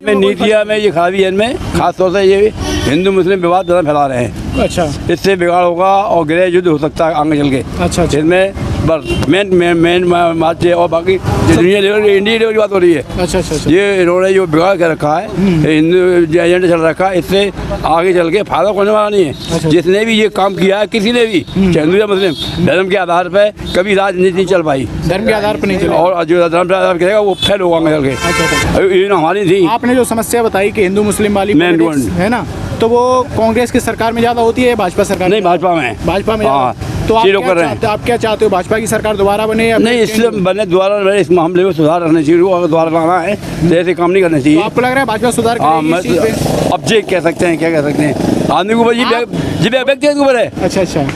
में नीतियाँ में ये खराबी है, इनमें खास तौर से ये हिंदू मुस्लिम विवाद ज़्यादा फैला रहे हैं। अच्छा इससे बिगाड़ होगा और गृह युद्ध हो सकता है आगे चल के। अच्छा अच्छा इसमें बस मेन बात है, और बाकी दुनिया लेवल इंडिया लेवल की बात हो रही है। अच्छा अच्छा ये इन्होंने जो बिगाड़ कर रखा है, हिंदू एजेंडा चल रखा है, इससे आगे चल के फायदा होने वाला नहीं है। जिसने भी ये काम किया है, किसी ने भी, चाहे हिंदू या मुस्लिम, धर्म के आधार पर कभी राजनीति नहीं चल पाई। धर्म के आधार पर नहीं चला। और जो धर्म के आधार पर करेगा वो फेल होगा आगे चल के। अच्छा ये हमारी थी। आपने जो समस्या बताई कि हिंदू मुस्लिम वाली मेन politics है ना, तो वो कांग्रेस की सरकार में ज़्यादा होती है या भाजपा सरकार नहीं, भाजपा में। भाजपा में हाँ, तो आप ये लोग क्या कर रहे हैं। आप क्या चाहते हो, भाजपा की सरकार दोबारा बने या नहीं, इसलिए बने दोबारा इस मामले में सुधार करना चाहिए। वो अगर दोबारा लाना है तो ऐसे काम नहीं करना तो चाहिए। आपको लग रहा है भाजपा सुधार हाँ, करेगी इस चीज़ पे? अब जे कह सकते हैं, क्या कह सकते हैं, आदमी के ऊपर जी व्यक्ति के ऊपर है। अच्छा अच्छा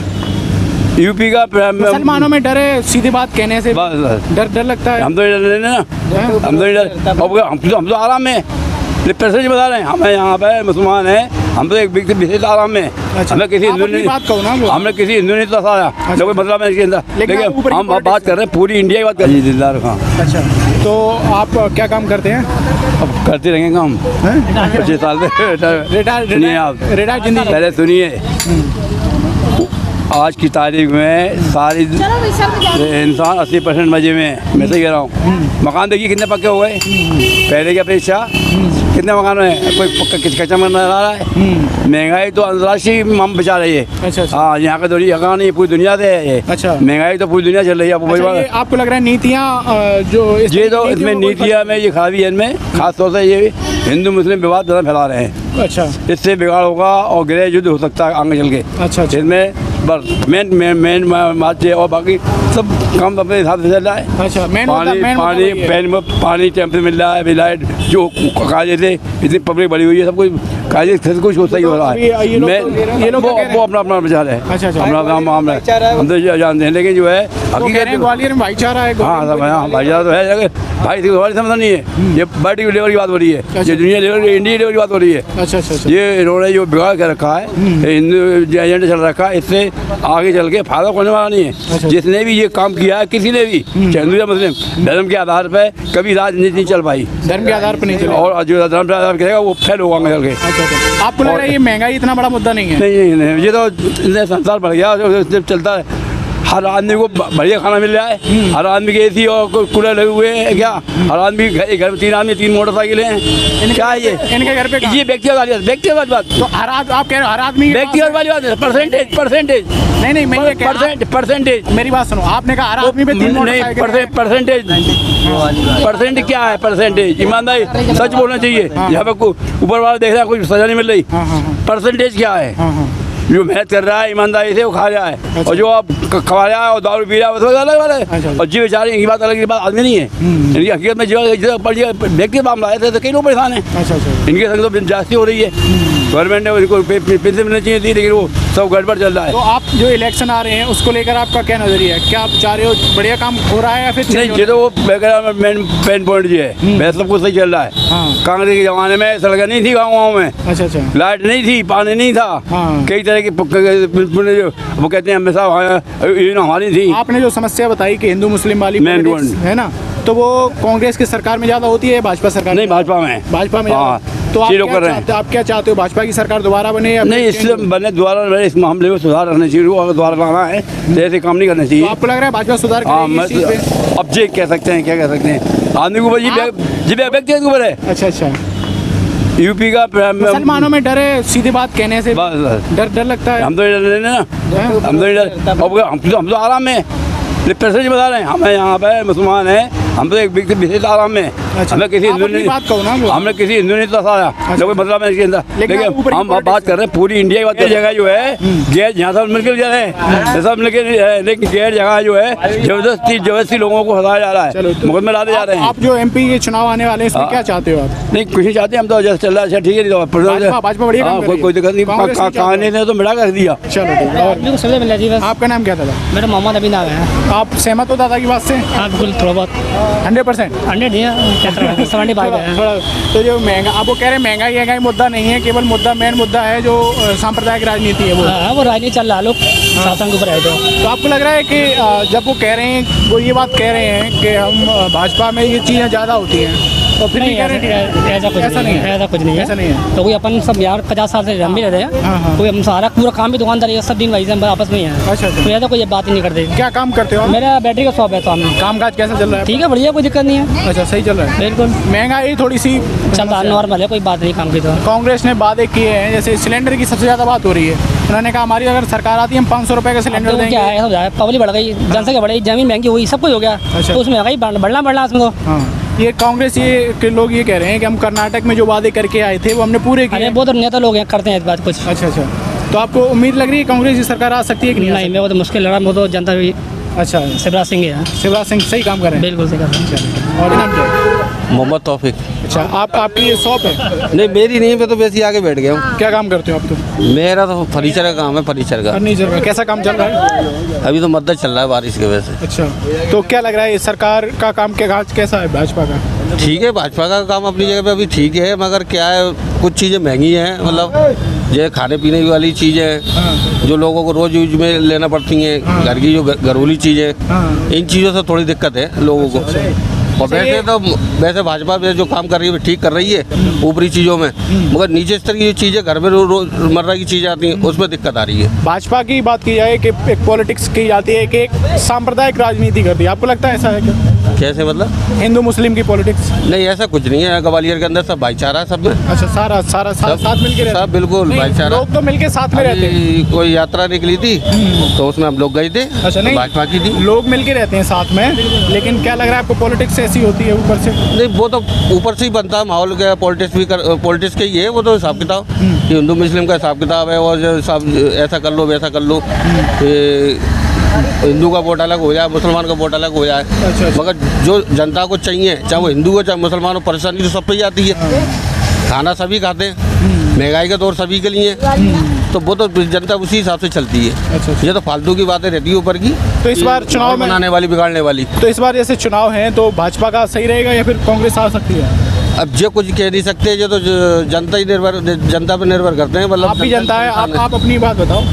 यूपी का मुसलमानों में डर है, सीधी बात कहने से बस डर लगता है। हम तो डर ना, हम तो डर, हम तो आराम में पैसे बता रहे हैं। हमें यहाँ पे मुसलमान हैं, हम तो एक व्यक्ति विशेष आराम में। अच्छा, हमें किसी आप हिंदू अपनी ने बात कहो ना वो। हमने किसी हिंदू ने तसाया, जो कोई मतलब है इसके अंदर। लेकिन लेकिन ऊपर की हम politics बात कर रहे हैं पूरी इंडिया की बात कर रहे हैं। दिलदार खां। अच्छा, तो आप क्या काम करते हैं? अब करते रहेंगे काम 25 साल से। सुनिए आप, रिटायर्ड जिंदगी। पहले सुनिए, आज की तारीख में सारी इंसान 80% मजे में है। मैं सही कह रहा हूँ। मकान देखिए कितने पक्के हो गए पहले की अपेक्षा। कितने मकान है, कोई कच्चा मकान नजर आ रहा है। महंगाई तो अंतर्राष्ट्रीय हम बचा रही है। अच्छा अच्छा हाँ, यहाँ का तो यहाँ नहीं, पूरी दुनिया से है ये। अच्छा। महंगाई तो पूरी दुनिया चल रही है। अच्छा, ये आपको लग रहा है नीतियाँ जो ये तो इसमें नीतियाँ में ये खराबी है, इनमें खास तौर से ये हिंदू मुस्लिम विवाद ज़्यादा फैला रहे हैं। अच्छा इससे बिगाड़ होगा और गृह युद्ध हो सकता है आगे चल के। अच्छा अच्छा इसमें बस मेन बात है, और बाकी सब काम अपने हिसाब से चल रहा है। अच्छा पानी टाइम से मिल रहा है, अभी लाइट जो काजे थे, इतनी पब्लिक बड़ी हुई है, सब कुछ काजे सब कुछ सही हो रहा है। ये लोग वो अपना विचार है। अच्छा अच्छा अपना काम मामला है, हम तो जानते हैं। लेकिन जो है हकीकत, ग्वालियर में भाईचारा है। हाँ सब हाँ भाईचारा तो है, लेकिन भाई हमारी समझ नहीं है। ये बड़ी लेवल की बात हो रही है, ये दुनिया लेवल इंडिया लेवल की बात हो रही है। अच्छा अच्छा ये इन्होंने जो बिगाड़ कर रखा है, हिंदू एजेंडा चल रखा है, इससे आगे चल के फायदा होने वाला नहीं है। जिसने भी ये काम किया है, किसी ने भी, चाहे हिंदू या मुस्लिम, धर्म के आधार पर कभी राजनीति नहीं चल पाई। धर्म के आधार पर नहीं चला। और जो धर्म के आधार पर करेगा वो फेल होगा आगे चल के। अच्छा अच्छा, आपको लग रहा है ये महंगाई इतना बड़ा मुद्दा नहीं है? नहीं, ये तो इतने संसार बढ़ गया, जो चलता है। हर आदमी को बढ़िया खाना मिल रहा है, हर आदमी के एसी और कूलर लगे हुए हैं। क्या हर आदमी घर में 3 आदमी 3 मोटरसाइकिल हैं? क्या है ये? इनके घर पे ये व्यक्तिगत वाली बात। तो आप कह रहे हो हर आदमी व्यक्तिगत वाली बात है। परसेंटेज नहीं मैं ये कह रहा हूं- परसेंटेज मेरी बात सुनो, आपने कहा हर आदमी पे 3 नहीं, मोटरसाइकिल। परसेंटेज क्या है? परसेंटेज ईमानदारी, सच बोलना चाहिए। यहाँ पे ऊपर वाला देख रहा है, कुछ सजा नहीं मिल रही। परसेंटेज क्या है? जो मेहनत कर रहा है ईमानदारी से वो खा रहा है, और जो आप खा रहा है और दारू पी रहा है वो तो अलग बात है। और जी बेचारे, इनकी बात अलग, की बात आदमी नहीं है। इनकी हकीकत में जो व्यक्ति मामला है तो कई लोग परेशान हैं। इनके संग तो जास्ती हो रही है। गवर्नमेंट ने उनको पेंशन मिलनी चाहिए थी, लेकिन वो सब गड़बड़ चल रहा है। तो आप जो इलेक्शन आ रहे हैं उसको लेकर आपका क्या नजरिया है? क्या आप चाह रहे हो बढ़िया काम हो रहा है या फिर नहीं? ये तो वो मेन पॉइंट जी है। वैसे सब कुछ सही चल रहा है। कांग्रेस के जमाने में सड़कें नहीं थी गाँव में। अच्छा अच्छा, लाइट नहीं थी, पानी नहीं था, कई तरह की जो वो कहते हैं हमेशा हमारी थी। आपने जो समस्या बताई कि हिंदू मुस्लिम वाली मेन politics है ना, तो वो कांग्रेस की सरकार में ज़्यादा होती है या भाजपा सरकार? नहीं, भाजपा में। भाजपा में। हाँ, तो आप ये लोग कर रहे हैं। आप क्या चाहते हो, भाजपा की सरकार दोबारा बने या नहीं? इसलिए बने दोबारा इस मामले में सुधार करना चाहिए। वो अगर दोबारा लाना है तो ऐसे काम नहीं करना चाहिए। तो आपको लग रहा है भाजपा सुधार करेगी इस चीज़ पे? अब जे कह सकते हैं, क्या कह सकते हैं, आदमी के ऊपर जी व्यक्ति के ऊपर है। अच्छा अच्छा, यूपी का मुसलमानों में डर है, सीधी बात कहने से बस डर लगता है। हम तो डर ना, हम तो आराम में पैसे बता रहे हैं। हमें यहाँ पे मुसलमान हैं, हम तो एक व्यक्ति विशेष आराम में। हमें किसी हिंदू ने बात कहो ना वो। हमने किसी हिंदू ने तसाया, जो कोई मतलब है इसके अंदर। लेकिन हम बात कर रहे हैं पूरी इंडिया की बात। जगह जो है गैर, यहाँ सब मिलकर जा रहे हैं, सब मिलकर, लेकिन गैर जगह जो है जबरदस्ती लोगों को हटाया जा रहा है, मुकदमे डाले जा रहे हैं। आप जो MP के चुनाव आने वाले हैं इसमें क्या चाहते हो आप? नहीं, कुछ नहीं चाहते हम तो, जैसे चल रहा है ठीक है। भाजपा बढ़िया काम कर रही है। कोई दिक्कत नहीं, कहानी ने तो मिला कर दिया। चलो ठीक है। आपका नाम क्या था? मेरा मोहम्मद अभी नाम है। आप सहमत हो दादा की बात से? हाँ बिल्कुल, थोड़ा बहुत 100%। 100 नहीं, 75 है। थोड़ा तो जो महंगा, आप वो कह रहे हैं महंगाई मुद्दा नहीं है, केवल मेन मुद्दा है जो सांप्रदायिक राजनीति है वो। हाँ, वो राजनीति चल रहा है, लोग शासन के ऊपर है। तो आपको लग रहा है कि जब वो कह रहे हैं, वो ये बात कह रहे हैं कि हम भाजपा में ये चीज़ें ज़्यादा होती हैं, तो फिर भी नहीं कह रहे हैं ऐसा कुछ ऐसा नहीं नहीं है। है, ऐसा कुछ नहीं ऐसा नहीं है। तो कोई अपन सब यार 50 साल से हम भी रहते हाँ, हाँ। हैं, कोई हम सारा पूरा काम भी दुकानदारी है, सब दिन वही से हम आपस में ही है। अच्छा, अच्छा। तो ऐसा कोई बात ही नहीं करते। क्या काम करते हो आप? मेरा बैटरी का शॉप है सामने। काम काज कैसा चल रहा है? ठीक है, बढ़िया, कोई दिक्कत नहीं है, अच्छा, सही चल रहा है। बिल्कुल महंगाई थोड़ी सी चलता है, नॉर्मल है, कोई बात नहीं काम की। तो कांग्रेस ने वादे किए हैं, जैसे सिलेंडर की सबसे ज़्यादा बात हो रही है। उन्होंने कहा हमारी अगर सरकार आती है हम 500 रुपये का सिलेंडर तो देंगे। क्या है, हो जाए, पब्लिक बढ़ गई, जनसंख्या बढ़ गई, जमीन महंगी हुई, सब कुछ हो गया, अच्छा। तो उसमें महंगाई बढ़ना इसमें। तो हाँ, ये कांग्रेस ये के लोग ये कह रहे हैं कि हम कर्नाटक में जो वादे करके आए थे वो हमने पूरे किए। अरे वो तो नेता लोग हैं, करते हैं इस बात कुछ। अच्छा, अच्छा। तो आपको उम्मीद लग रही है कांग्रेस की सरकार आ सकती है कि नहीं? नहीं, मैं वो तो मुश्किल लड़ा, वो तो जनता भी अच्छा, शिवराज सिंह है, शिवराज सिंह सही काम कर रहे हैं। बिल्कुल सही कर रहे हैं। और नाम क्या है? मोहम्मद तौफीक। अच्छा, आपकी ये शॉप है? नहीं, मेरी नहीं, मैं तो वैसे ही आगे बैठ गया हूँ। क्या काम करते हो आप? तो मेरा तो फर्नीचर का काम है, फर्नीचर का। फर्नीचर का कैसा काम चल रहा है? अभी तो मद्दत चल रहा है बारिश की वजह से। अच्छा, तो क्या लग रहा है सरकार का काम कैसा है भाजपा का? ठीक है, भाजपा का काम अपनी जगह पे अभी ठीक है, मगर क्या है, कुछ चीज़ें महंगी हैं, मतलब ये खाने पीने वाली चीज़ें जो लोगों को रोज़ यूज में लेना पड़ती हैं, घर की जो घरेलू चीज़ें, इन चीज़ों से थोड़ी दिक्कत है लोगों को। और वैसे भाजपा में जो काम कर रही है ठीक कर रही है ऊपरी चीज़ों में, मगर नीचे स्तर की जो चीज़ें घर में रोजमर्रा की चीज़ें आती हैं उसमें दिक्कत आ रही है। भाजपा की बात की जाए कि एक पॉलिटिक्स की जाती है कि एक सांप्रदायिक राजनीति करती है, आपको लगता है ऐसा है क्या? कैसे मतलब? हिंदू मुस्लिम की पॉलिटिक्स? नहीं, ऐसा कुछ नहीं है। ग्वालियर के अंदर सब भाईचारा है, सब में अच्छा, सारा साथ मिलके रहते हैं? सब बिल्कुल नहीं, भाईचारा। लोग तो मिलके साथ में रहते हैं। अभी कोई यात्रा निकली थी तो उसमें हम लोग गए थे। अच्छा, नहीं, भाजपा की थी। लोग मिलके रहते हैं साथ में, लेकिन क्या लग रहा है आपको पॉलिटिक्स ऐसी होती है ऊपर से? नहीं, वो तो ऊपर से ही बनता है माहौल का। पॉलिटिक्स के ही है वो तो हिसाब किताब, कि हिंदू मुस्लिम का हिसाब किताब है, और जो सब ऐसा कर लो वैसा कर लो, हिंदू का वोट अलग हो जाए, मुसलमान का वोट अलग हो जाए। अच्छा। मगर जो जनता को चाहिए, चाहे वो हिंदू हो चाहे मुसलमान हो, परेशानी तो सब पे ही आती है। खाना सभी खाते हैं, महंगाई का दौर सभी के लिए, तो वो तो जनता उसी हिसाब से चलती है। अच्छा। ये तो फालतू की बातें रहती है ऊपर की, तो इस बार चुनाव में बनाने वाली, बिगाड़ने वाली। तो इस बार जैसे चुनाव हैं तो भाजपा का सही रहेगा या फिर कांग्रेस आ सकती है? अब जो कुछ कह नहीं सकते, जो तो जनता ही जनता पे निर्भर करते हैं। मतलब आप भी जनता है, आप अपनी बात बताओ।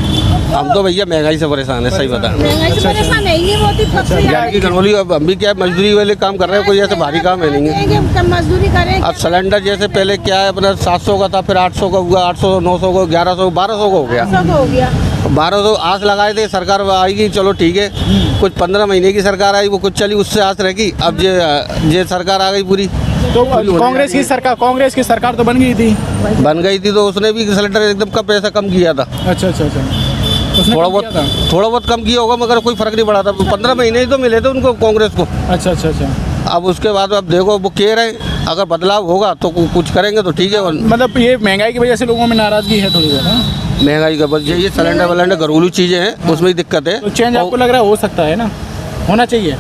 हम तो भैया महंगाई से परेशान है, सही बता। महंगाई से परेशान है, ये बहुत ही फंस घर की घरौली, अब हम भी क्या मजदूरी वाले काम कर रहे हैं, कोई ऐसे भारी काम है नहीं है। कम मजदूरी करें। अब सिलेंडर जैसे पहले क्या है, अपना 700 का था, फिर 800 का हुआ, 800, 900 का, 1100, 1200 का हो गया। सब हो गया। 1200 आस लगाए थे सरकार आएगी, चलो ठीक है। कुछ 15 महीने की सरकार आई, वो कुछ चली, उससे आस रखी। अब ये सरकार आ गई पूरी। तो कांग्रेस की सरकार तो बन गई थी, तो उसने भी सिलेंडर एकदम कम पैसा कम किया था। अच्छा, अच्छा, अच्छा। उसने थोड़ा कम किया था? थोड़ा बहुत कम किया होगा, मगर कोई फर्क नहीं पड़ा था। 15 महीने ही तो मिले थे उनको, कांग्रेस को। अच्छा, अच्छा, अच्छा। अब उसके बाद अब देखो, वो कह रहे हैं अगर बदलाव होगा तो कुछ करेंगे तो ठीक है। मतलब ये महंगाई की वजह से लोगों में नाराजगी है थोड़ी ज़्यादा। महंगाई का बस ये सिलेंडर वलेंडर घरेलू चीज़ें हैं, उसमें ही दिक्कत है। तो चेंज आपको लग रहा है हो सकता है ना, होना चाहिए?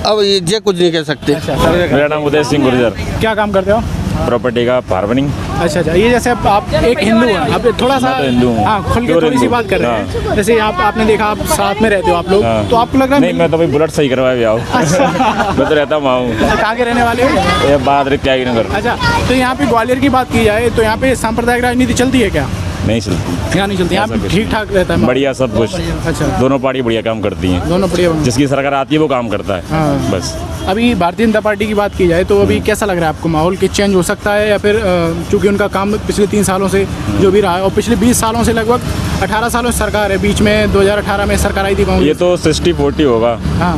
अब ये कुछ नहीं कह सकते। अच्छा, मेरा नाम उदय सिंह गुर्जर, क्या काम करते हो? प्रॉपर्टी का फार्मिंग। अच्छा, अच्छा। ये जैसे आप एक हिंदू हैं, आप थोड़ा सा मैं तो हिंदू हूँ। हाँ खुल के प्योर थोड़ी सी हिंदू। बात कर रहे हैं। हाँ। जैसे आपने देखा, आप साथ में रहते हो आप लोग, हाँ। तो आपको लग रहा नहीं, है मैं तो भाई बुलेट सही करवाया भी आओ। मैं तो रहता वहाँ हूँ, कहाँ के रहने वाले हो? ये बहादुर त्यागी नगर। अच्छा, तो यहाँ पे ग्वालियर की बात की जाए तो यहाँ पे सांप्रदायिक राजनीति चलती है क्या? नहीं चलती, यहाँ नहीं चलती, यहाँ पे ऐसा कुछ। ठीक ठाक रहता है? बढ़िया सब कुछ। अच्छा, दोनों पार्टी बढ़िया काम करती हैं, दोनों बढ़िया। जिसकी सरकार आती है वो काम करता है। हाँ। बस अभी भारतीय जनता पार्टी की बात की जाए तो अभी कैसा लग रहा है आपको, माहौल की चेंज हो सकता है या फिर चूंकि उनका काम पिछले 3 सालों से जो भी रहा है, और पिछले 20 सालों से लगभग 18 सालों से सरकार है, बीच में 2018 में सरकार आई थी ये कांग्रेस। तो 60-40 होगा। हाँ।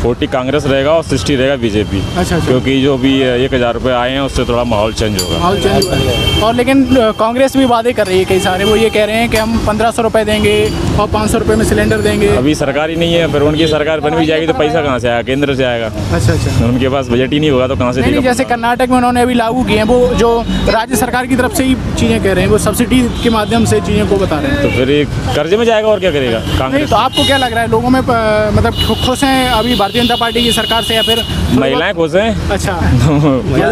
40 कांग्रेस रहेगा और 60 रहेगा बीजेपी। अच्छा। क्योंकि जो भी 1000 रुपये आए हैं उससे थोड़ा माहौल चेंज होगा। माहौल चेंज हुआ है। और लेकिन कांग्रेस भी वादे कर रही है कई सारे, वो ये कह रहे हैं कि हम 1500 रुपये देंगे और 500 रुपये में सिलेंडर देंगे। अभी सरकार ही नहीं है, फिर उनकी सरकार बन भी जाएगी तो पैसा कहाँ से आएगा? केंद्र से आएगा। अच्छा, अच्छा। उनके पास बजट ही नहीं होगा तो कहाँ से नहीं, देगा? जैसे कर्नाटक में उन्होंने अभी लागू किए हैं, वो जो राज्य सरकार की तरफ से ही चीज़ें कह रहे हैं, वो सब्सिडी के माध्यम से चीज़ों को बता रहे हैं। तो फिर ये कर्जे में जाएगा और क्या करेगा नहीं, कांग्रेस? तो आपको क्या लग रहा है, लोगों में मतलब खुश हैं अभी भारतीय जनता पार्टी की सरकार से या फिर महिलाएं खुश हैं? अच्छा,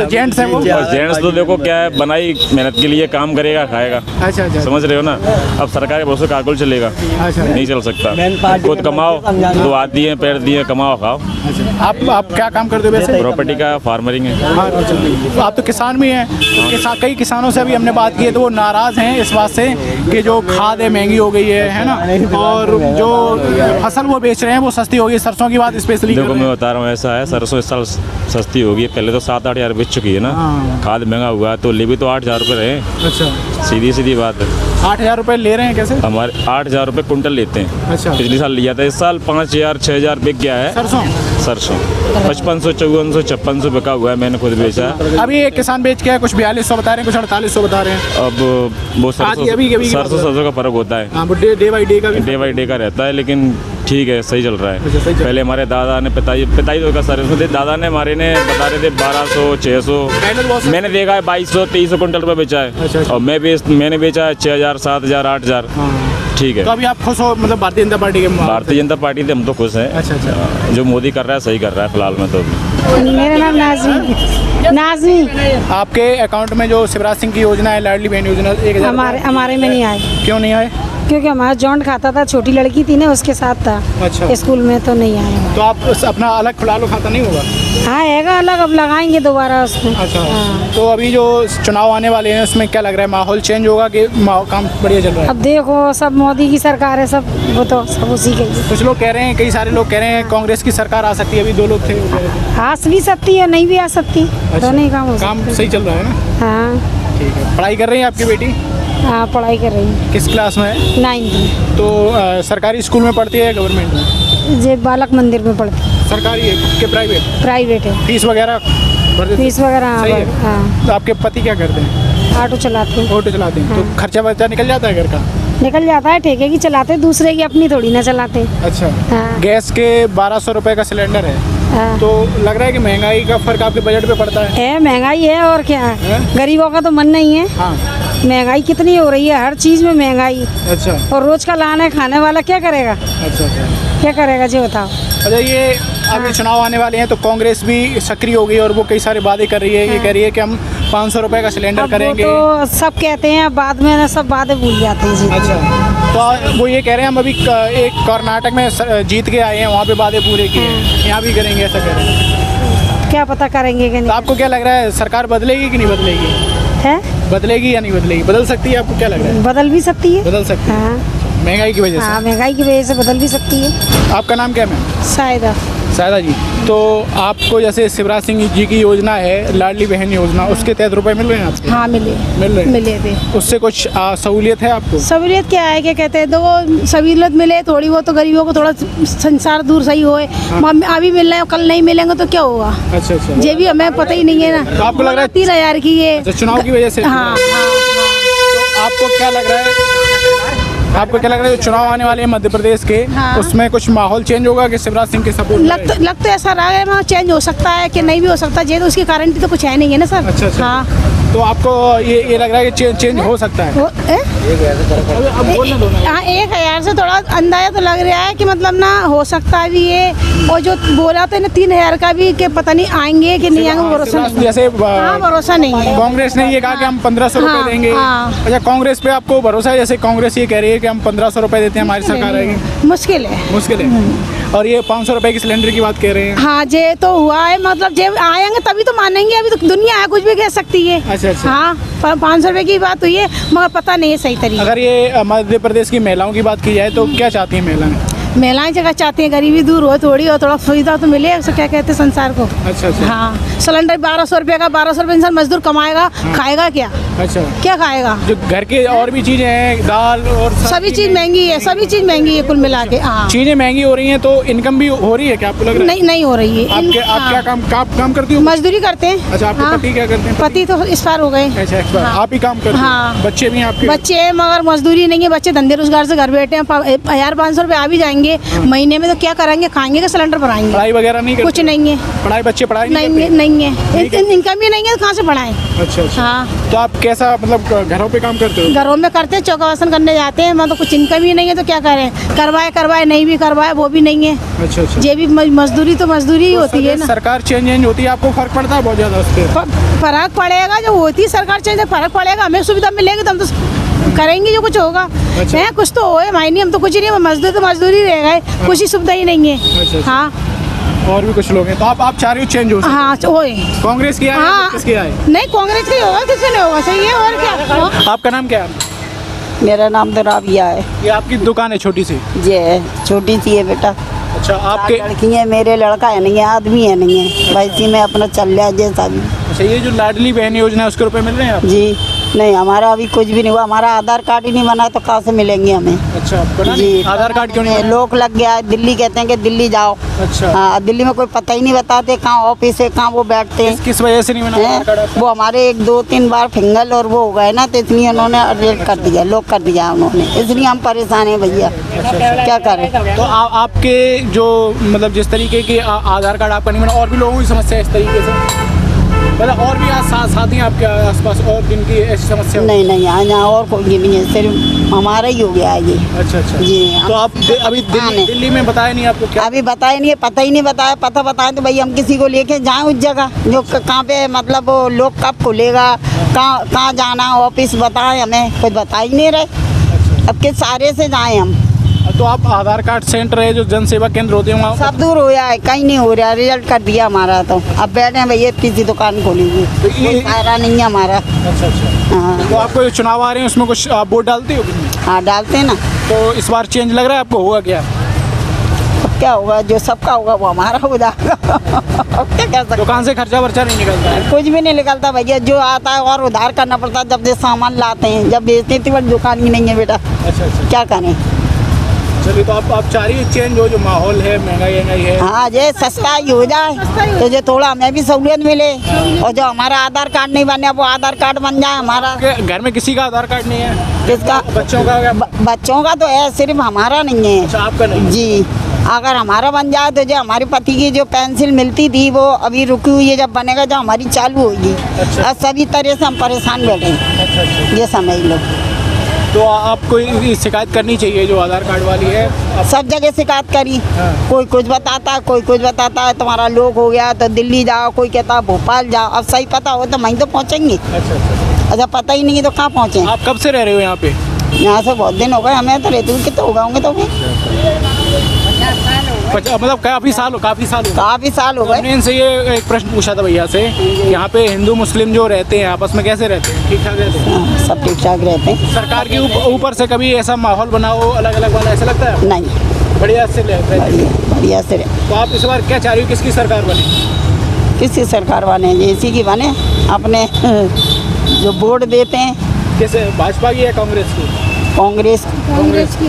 जेंट्स हैं वो? और जेंट्स तो देखो क्या है, बनाई मेहनत के लिए काम करेगा खाएगा। अच्छा, अच्छा। समझ रहे हो ना? अब सरकारी भरोसे काकुल चलेगा, अच्छा, नहीं चल सकता। खुद कमाओ, 2 हाथ दिए पैर दिए, कमाओ खाओ। अच्छा। आप क्या काम करते हो वैसे? प्रॉपर्टी का फार्मरिंग है। हाँ, तो आप तो किसान भी हैं। कई किसानों से अभी हमने बात की है तो वो नाराज़ हैं इस बात से कि जो खाद है महंगी हो गई है ना, और जो फसल वो बेच रहे हैं वो सस्ती हो गई। सरसों की बात स्पेशली देखो मैं बता रहा हूँ, ऐसा है, सरसों इस साल सस्ती होगी। पहले तो 7-8 हज़ार बेच चुकी है ना, खाद महंगा हुआ है, तो ले भी तो 8 हज़ार रुपये रहे। अच्छा, सीधी बात है। 8,000 रुपये ले रहे हैं कैसे? हमारे 8 हज़ार रुपये कुंटल लेते हैं। अच्छा, पिछले साल लिया था, इस साल 5 हज़ार 6 हज़ार बिक गया है। सरसों 5500 5400 5600 बिका हुआ है, मैंने खुद बेचा है। अभी एक किसान बेच के कुछ 4200 बता रहे हैं, कुछ 4800 बता रहे हैं। अब वो सरसों का फ़र्क होता है, हाँ, डे बाई डे का रहता है, लेकिन ठीक है, सही चल रहा है। पहले हमारे दादा ने पिताजी तो का सर उसमें दादा ने हमारे ने बता रहे थे 1200 600, मैंने देखा है 2200 2300 कुंटल पर बेचा है। और मैंने बेचा है 6000 7000 8000। ठीक है, तो अभी आप खुश हो मतलब भारतीय जनता पार्टी के? भारतीय जनता पार्टी से हम तो खुश हैं। अच्छा, जो मोदी कर रहा है सही कर रहा है फिलहाल में। तो मेरा नाम नाज़मी। आपके अकाउंट में जो शिवराज सिंह की योजना है, लाडली बहन योजना, 1000 हमारे में नहीं आए, क्यों नहीं आए? क्योंकि हमारा जॉइंट खाता था, छोटी लड़की थी ना उसके साथ था। अच्छा, स्कूल में तो नहीं आया। तो आप अपना अलग खुला लो, खाता नहीं होगा? हाँ हैगा अलग, अब लगाएंगे दोबारा उसमें। अच्छा, तो अभी जो चुनाव आने वाले हैं उसमें क्या लग रहा है, माहौल चेंज होगा कि काम बढ़िया चल रहा है? अब देखो, सब मोदी की सरकार है, सब वो तो सब उसी के ही। कुछ लोग कह रहे हैं, कई सारे लोग कह रहे हैं कांग्रेस की सरकार आ सकती है। अभी 2 लोग थे, आ भी सकती है, नहीं भी आ सकती। दोनों ही काम हो सकते काम सही चल रहा है ना? हाँ ठीक है। पढ़ाई कर रही है आपकी बेटी? हाँ, पढ़ाई कर रही है, किस क्लास में है? 9th। तो सरकारी स्कूल में पढ़ती है, गवर्नमेंट में? जे बालक मंदिर में पढ़ती है। सरकारी है कि प्राइवेट? प्राइवेट है। फीस वगैरह भर देते? फीस वगैरह सही है। हाँ, तो आपके पति क्या करते हैं? ऑटो चलाते हैं। ऑटो चलाते हैं। तो खर्चा वर्चा निकल जाता है घर का? निकल जाता है, ठेके की चलाते, दूसरे की अपनी थोड़ी ना चलाते। अच्छा, हाँ। गैस के 1200 रुपए का सिलेंडर है, हाँ। तो लग रहा है कि महंगाई का फर्क आपके बजट पे पड़ता है? महंगाई है और क्या है, गरीबों का तो मन नहीं है। हाँ। महंगाई कितनी हो रही है, हर चीज़ में महंगाई। अच्छा, और रोज का लाना है, खाने वाला क्या करेगा? अच्छा, क्या करेगा जी बताओ। अच्छा, ये अभी चुनाव आने वाले हैं तो कांग्रेस भी सक्रिय हो गई और वो कई सारे वादे कर रही है। ये कह रही है कि हम 500 रुपए का सिलेंडर अब करेंगे। वो तो सब कहते हैं, बाद में ना सब बातें भूल जाते हैं जी। अच्छा, तो वो ये कह रहे हैं हम अभी एक कर्नाटक में जीत के आए हैं, वहाँ पे वादे पूरे किए हैं, यहाँ भी करेंगे, ऐसा कह रहे हैं। क्या पता करेंगे कि तो नहीं। आपको क्या लग रहा है, सरकार बदलेगी कि नहीं बदलेगी? है, बदलेगी या नहीं बदलेगी? बदल सकती है, आपको क्या लग रहा है? बदल भी सकती है। बदल सकती है हाँ महंगाई की वजह से? हाँ, महंगाई की वजह से बदल भी सकती है। आपका नाम क्या है मैम? शायद। सायदा जी, तो आपको जैसे शिवराज सिंह जी की योजना है, लाडली बहन योजना, उसके तहत रुपए मिल रहे हैं आपको? हाँ मिले मिले थे। उससे कुछ सहूलियत है आपको? सहूलियत क्या है, क्या कहते हैं, तो सहूलियत मिले थोड़ी बहुत, तो गरीबों को थोड़ा संसार दूर सही होए। अभी मिल रहे हैं, कल नहीं मिलेंगे तो क्या होगा? अच्छा अच्छा, ये भी हमें पता ही नहीं है ना। तो आपको लग रहा है 3000 की ये चुनाव की वजह से? हाँ। तो आपको क्या लग रहा है, आपको क्या लग रहा है जो चुनाव आने वाले हैं मध्य प्रदेश के, हाँ। उसमें कुछ माहौल चेंज होगा कि शिवराज सिंह के सपोर्ट? लग तो ऐसा रहा है, वहाँ चेंज हो सकता है कि नहीं भी हो सकता, ये तो उसकी गारंटी तो कुछ है नहीं है ना सर। अच्छा अच्छा, हाँ। तो आपको ये लग रहा है कि चेंज हो सकता है? अब बोलना दो ना। हाँ, 1000 से थोड़ा अंदाजा तो लग रहा है कि मतलब ना हो सकता है भी ये, और जो बोला था ना 3000 का भी, कि पता नहीं आएंगे कि नहीं आएंगे, भरोसा नहीं है। जैसे हाँ, भरोसा नहीं है। कांग्रेस ने ये कहा कि हम 1500 हाँ, रुपए देंगे। हाँ। अच्छा, कांग्रेस पे आपको भरोसा है? जैसे कांग्रेस ये कह रही है कि हम 1500 रुपए देते हैं, हमारी सरकार आएगी। मुश्किल है, मुश्किल है। और ये 500 रुपए की सिलेंडर की बात कह रहे हैं। हाँ, जे तो हुआ है, मतलब जे आएंगे तभी तो मानेंगे, अभी तो दुनिया है, कुछ भी कह सकती है। अच्छा अच्छा, हाँ, 500 रुपए की बात हुई है, मगर पता नहीं है सही तरीके। अगर ये मध्य प्रदेश की महिलाओं की बात की जाए तो क्या चाहती हैं महिलाएं जगह चाहती हैं, गरीबी दूर हो थोड़ी, और थोड़ा सुविधा तो मिले, उसको क्या कहते हैं संसार को। अच्छा अच्छा, हाँ, सिलेंडर 1200 रुपये का, 1200 रुपये इंसान मजदूर कमाएगा, खाएगा क्या? अच्छा, क्या खाएगा? जो घर के और भी चीजें हैं, दाल और सभी चीज़ महंगी है, सभी चीज़ महंगी है कुल मिला के। हाँ, चीजें महंगी हो रही हैं, तो इनकम भी हो रही है क्या, आपको लग रहा है? नहीं हो रही है। आप क्या काम करती हो? मजदूरी करते हैं। अच्छा, आपके पति क्या करते हैं? पति तो इस पार हो गए। अच्छा, एक्सपायर। आप ही काम करते हैं? हाँ। बच्चे भी हैं आपके? बच्चे हैं, मगर मजदूरी नहीं है, बच्चे धंधे रोजगार से घर बैठे हैं। 1500 रुपये आ भी जाएंगे महीने में, तो क्या करेंगे, खाएंगे कि सिलेंडर भराएंगे? पढ़ाई वगैरह नहीं करते? कुछ नहीं है। पढ़ाई बच्चे पढ़ाई नहीं है, इनकम ही नहीं है, तो कहाँ से पढ़ाएं? अच्छा अच्छा, हाँ। तो आप कैसा मतलब घरों पे काम करते हो? घरों में करते, चौका वासन करने जाते हैं, मतलब कुछ इनकम ही नहीं है, तो क्या करें? करवाए नहीं भी करवाए, वो भी नहीं है। अच्छा अच्छा, ये भी मजदूरी तो मजदूरी ही होती है ना। सरकार चेंज होती है, आपको फर्क पड़ता है बहुत ज्यादा उस पर? फर्क पड़ेगा, जो होती है सरकार चेंज, फर्क पड़ेगा, हमें सुविधा मिलेगी तो हम तो करेंगे, जो कुछ होगा। अच्छा। है कुछ तो होए, मायने हम तो कुछ ही नहीं, मजदूरी तो मजदूरी रह गए, कुछ ही सुविधा ही नहीं है। अच्छा। हाँ, और भी कुछ लोग हैं, तो आप चाह रही हो चेंज हो? हाँ वही कांग्रेस की आए या हाँ किसकी आए? नहीं कांग्रेस का ही होगा, किसी नहीं होगा, सही है और क्या। हाँ। आपका नाम क्या है? मेरा नाम तो राबिया है। ये आपकी दुकान है छोटी सी? ये छोटी सी है बेटा। अच्छा आपके लड़की है, मेरे लड़का है नहीं है, आदमी है नहीं है, भाई इसी में अपना चल रहा है जैसा भी। अच्छा ये जो लाडली बहन योजना है उसके रुपए मिल रहे हैं आप? जी नहीं, हमारा अभी कुछ भी नहीं हुआ, हमारा आधार कार्ड ही नहीं बना तो कहाँ से मिलेंगे हमें? अच्छा बना जी नहीं? आधार कार्ड क्यों नहीं बना? लोग लग गया है, दिल्ली कहते हैं कि दिल्ली जाओ। अच्छा हाँ, दिल्ली में कोई पता ही नहीं बताते कहाँ ऑफिस है, कहाँ वो बैठते हैं। किस वजह से नहीं बना आधार कार्ड हैं? आपका? वो हमारे 1-2-3 बार फिंगल और वो हो गए ना, तो इसलिए उन्होंने अपडेट कर दिया, लॉक कर दिया उन्होंने, इसलिए हम परेशान हैं भैया, क्या करें। तो आपके जो मतलब जिस तरीके की आधार कार्ड आपका नहीं बना, और भी लोगों की समस्या है इस तरीके से, मतलब और भी साथी हैं आपके आसपास और जिनकी ऐसी समस्या हो? नहीं नहीं, यहाँ और कोई नहीं है, सिर्फ हमारा ही हो गया है ये। अच्छा अच्छा जी तो आप अभी दिल्ली में बताया नहीं आपको क्या? अभी बताए नहीं है, पता ही नहीं बताया, पता बताए तो भाई हम किसी को लेके जाएं उस जगह जो कहाँ पे मतलब वो लोग कब खुलेगा, कहाँ जाना ऑफिस बताएं, हमें कुछ बता ही नहीं रहे। अब किस सारे से जाएं हम? तो आप आधार कार्ड सेंटर है जो जन सेवा केंद्र होते हैं वहाँ सब दूर हो गया है, कहीं नहीं हो रहा, रिजल्ट कर दिया हमारा, तो अब बैठे हैं भैया किसी दुकान खोली हुई, कोई फायदा नहीं है हमारा। अच्छा अच्छा हाँ तो आपको जो चुनाव आ रहे हैं उसमें कुछ आप वोट डालते हो? हाँ डालते हैं ना। तो इस बार चेंज लग रहा है आपको, होगा क्या? अब क्या होगा, जो सबका होगा वो हमारा हो जाएगा। अब क्या कह सकते, दुकान से खर्चा वर्चा नहीं निकलता है? कुछ भी नहीं निकलता भैया, जो आता है और उधार करना पड़ता है, जब से सामान लाते हैं, जब बेचते हैं तो बड़ी दुकान ही नहीं है बेटा, अच्छा अच्छा क्या करें। चलिए तो आप चाह रही है चेंज हो, जो माहौल है महंगाई है? हाँ ये सस्ता ही हो जाए तो जो थोड़ा हमें भी सहूलियत मिले, और जो हमारा आधार कार्ड नहीं बने वो आधार कार्ड बन जाए हमारा। आपके घर में किसी का आधार कार्ड नहीं है? किसका? बच्चों का क्या? बच्चों का तो है, सिर्फ हमारा नहीं है। अच्छा आपका नहीं? जी अगर हमारा बन जाए तो जो हमारे पति की जो पेंसिल मिलती थी वो अभी रुकी हुई है, जब बनेगा जो हमारी चालू होगी। अच्छा। और सभी तरह से हम परेशान बैठे हैं, अच्छा अच्छा ये समझ लो। तो आपको शिकायत करनी चाहिए जो आधार कार्ड वाली है? सब जगह शिकायत करी, हाँ। कोई कुछ बताता है, कोई कुछ बताता है, तुम्हारा लोग हो गया तो दिल्ली जाओ, कोई कहता है भोपाल जाओ। अब सही पता हो तो वहीं तो पहुँचेंगे, अच्छा अच्छा अच्छा पता ही नहीं है तो कहाँ पहुँचे। आप कब से रह रहे हो यहाँ पे? यहाँ से बहुत दिन हो गए हमें, तो रहते हुए कितने हो गए होंगे, तो मतलब काफ़ी साल हो काफ़ी साल हो गए। हमने इनसे ये एक प्रश्न पूछा था भैया से, यहाँ पे हिंदू मुस्लिम जो रहते हैं आपस में कैसे रहते हैं? ठीक ठाक रहते हैं? हाँ, सब ठीक ठाक रहते हैं। सरकार के ऊपर से कभी ऐसा माहौल बना हो अलग अलग वाला, ऐसा लगता है? नहीं बढ़िया से रहते हैं। बढ़िया से रहे। तो आप इस बार क्या चाह रही हो, किसकी सरकार बने? किसकी सरकार बने? जैसी की बने, अपने जो वोट देते हैं। कैसे, भाजपा की या कांग्रेस की? कांग्रेस की